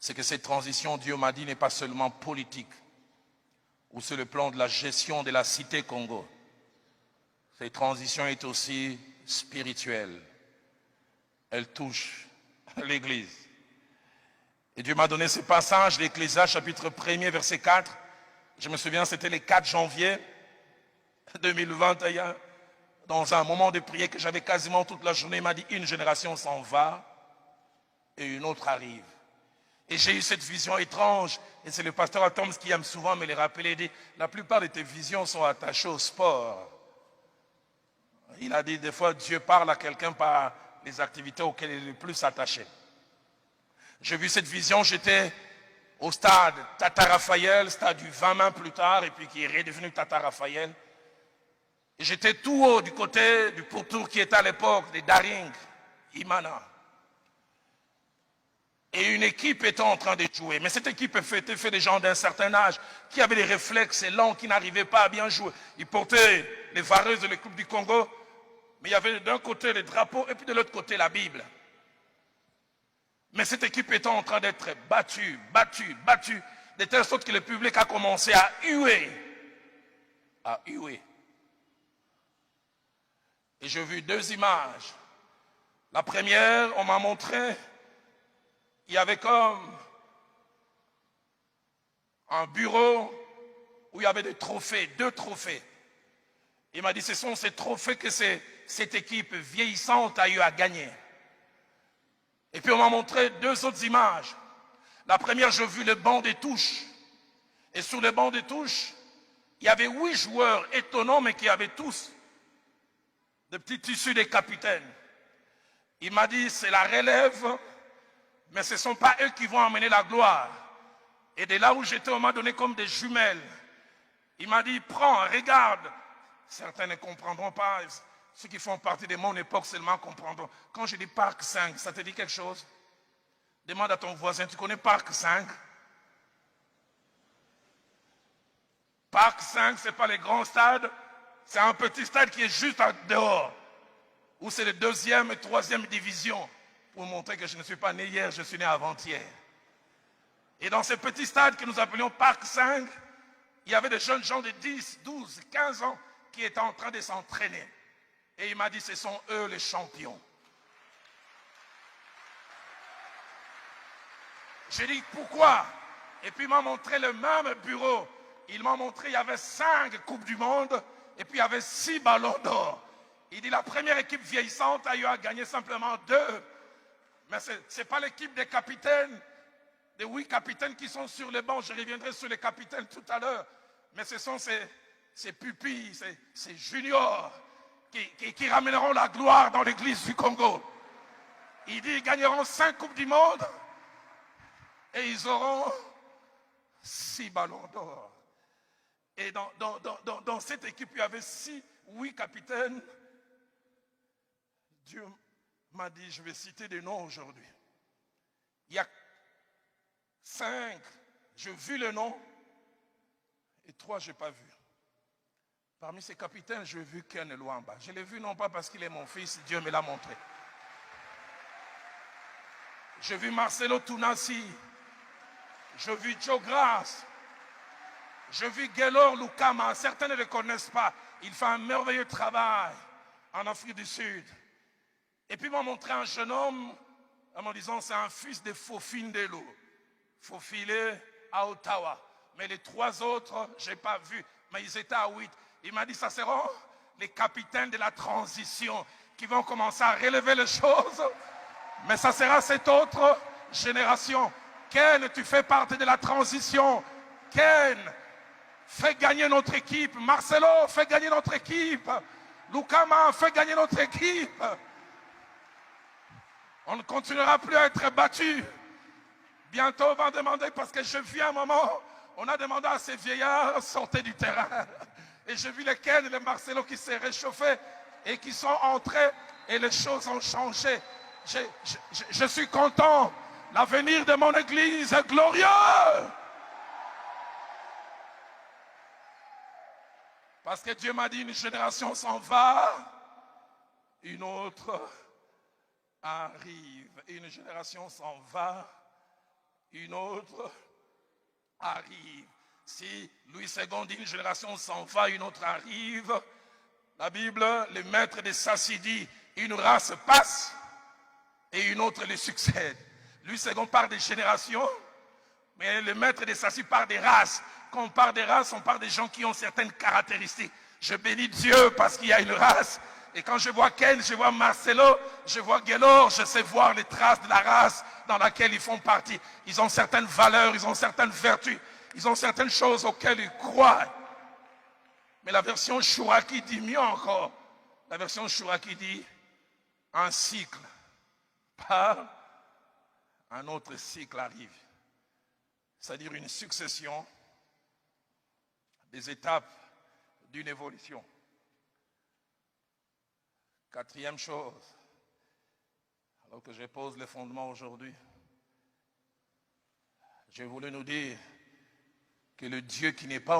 c'est que cette transition, Dieu m'a dit, n'est pas seulement politique ou sur le plan de la gestion de la cité Congo. Cette transition est aussi spirituelle. Elle touche l'Église. Et Dieu m'a donné ce passage, l'Ecclésiaste chapitre 1er, verset 4. Je me souviens, c'était le 4 janvier 2021. Dans un moment de prière que j'avais quasiment toute la journée, il m'a dit, une génération s'en va et une autre arrive. Et j'ai eu cette vision étrange, et c'est le pasteur Atoms qui aime souvent me les rappeler, il dit, la plupart de tes visions sont attachées au sport. Il a dit, des fois, Dieu parle à quelqu'un par les activités auxquelles il est le plus attaché. J'ai vu cette vision, j'étais au stade Tata Raphaël, stade du 20 mains plus tard, et puis qui est redevenu Tata Raphaël. Et j'étais tout haut du côté du pourtour qui était à l'époque des Daring, Imana. Et une équipe était en train de jouer. Mais cette équipe était faite des gens d'un certain âge, qui avaient des réflexes lents, qui n'arrivaient pas à bien jouer. Ils portaient les vareuses de l'équipe du Congo, mais il y avait d'un côté les drapeaux et puis de l'autre côté la Bible. Mais cette équipe était en train d'être battue, de telle sorte que le public a commencé à huer. À huer. Et j'ai vu deux images. La première, on m'a montré, il y avait comme un bureau où il y avait des trophées, 2 trophées. Il m'a dit, ce sont ces trophées que cette équipe vieillissante a eu à gagner. Et puis on m'a montré 2 autres images. La première, j'ai vu le banc des touches. Et sur le banc des touches, il y avait 8 joueurs étonnants, mais qui avaient tous de petits tissus des capitaines. Il m'a dit, c'est la relève, mais ce ne sont pas eux qui vont amener la gloire. Et de là où j'étais, on m'a donné comme des jumelles. Il m'a dit, prends, regarde. Certains ne comprendront pas. Ceux qui font partie de mon époque seulement comprendront. Quand je dis Parc 5, ça te dit quelque chose? Demande à ton voisin, tu connais Parc 5? Parc 5, ce n'est pas les grands stades. C'est un petit stade qui est juste dehors. Où c'est les 2e et 3e divisions. Pour montrer que je ne suis pas né hier, je suis né avant-hier. Et dans ce petit stade que nous appelions Parc 5, il y avait des jeunes gens de 10, 12, 15 ans qui étaient en train de s'entraîner. Et il m'a dit, ce sont eux les champions. J'ai dit, pourquoi? Et puis il m'a montré le même bureau. Il m'a montré, il y avait 5 Coupes du Monde, et puis il y avait 6 ballons d'or. Il dit, la première équipe vieillissante a eu à gagner simplement 2. Mais ce n'est pas l'équipe des capitaines, des 8 capitaines qui sont sur le banc. Je reviendrai sur les capitaines tout à l'heure. Mais ce sont ces pupilles, ces juniors qui ramèneront la gloire dans l'église du Congo. Il dit, ils gagneront 5 Coupes du Monde et ils auront 6 ballons d'or. Et dans cette équipe, il y avait 8 capitaines. Dieu m'a dit, je vais citer des noms aujourd'hui. Il y a 5, j'ai vu le nom, et 3, je n'ai pas vu. Parmi ces capitaines, j'ai vu Ken Luamba. Je l'ai vu non pas parce qu'il est mon fils, Dieu me l'a montré. J'ai vu Marcelo Tunasi. J'ai vu Joe Grass. J'ai vu Gaylor Lukama. Certains ne le connaissent pas. Il fait un merveilleux travail en Afrique du Sud. Et puis il m'a montré un jeune homme en me disant c'est un fils de Fofindelo. Fofile à Ottawa. Mais les 3 autres, je n'ai pas vu. Mais ils étaient à 8. Il m'a dit, ça seront les capitaines de la transition qui vont commencer à relever les choses. Mais ça sera cette autre génération. Ken, tu fais partie de la transition. Ken, fais gagner notre équipe. Marcelo, fais gagner notre équipe. Lukama, fais gagner notre équipe. On ne continuera plus à être battus. Bientôt, on va demander, parce que je vis un moment, on a demandé à ces vieillards, sortez du terrain. Et j'ai vu les Ken et les Marcelo qui s'est réchauffé et qui sont entrés et les choses ont changé. Je suis content. L'avenir de mon église est glorieux. Parce que Dieu m'a dit, une génération s'en va, une autre arrive. Une génération s'en va, une autre arrive. Si Louis II dit une génération s'en va, une autre arrive. La Bible, le maître de Sassi dit, une race passe et une autre le succède. Louis II parle des générations, mais le maître de Sassi parle des races. Quand on parle des races, on parle des gens qui ont certaines caractéristiques. Je bénis Dieu parce qu'il y a une race. Et quand je vois Ken, je vois Marcelo, je vois Gaylor, je sais voir les traces de la race dans laquelle ils font partie. Ils ont certaines valeurs, ils ont certaines vertus, ils ont certaines choses auxquelles ils croient. Mais la version Chouraki dit mieux encore. La version Chouraki dit un cycle part, un autre cycle arrive. C'est-à-dire une succession des étapes d'une évolution. Quatrième chose, alors que je pose les fondements aujourd'hui, j'ai voulu nous dire que le Dieu qui n'est pas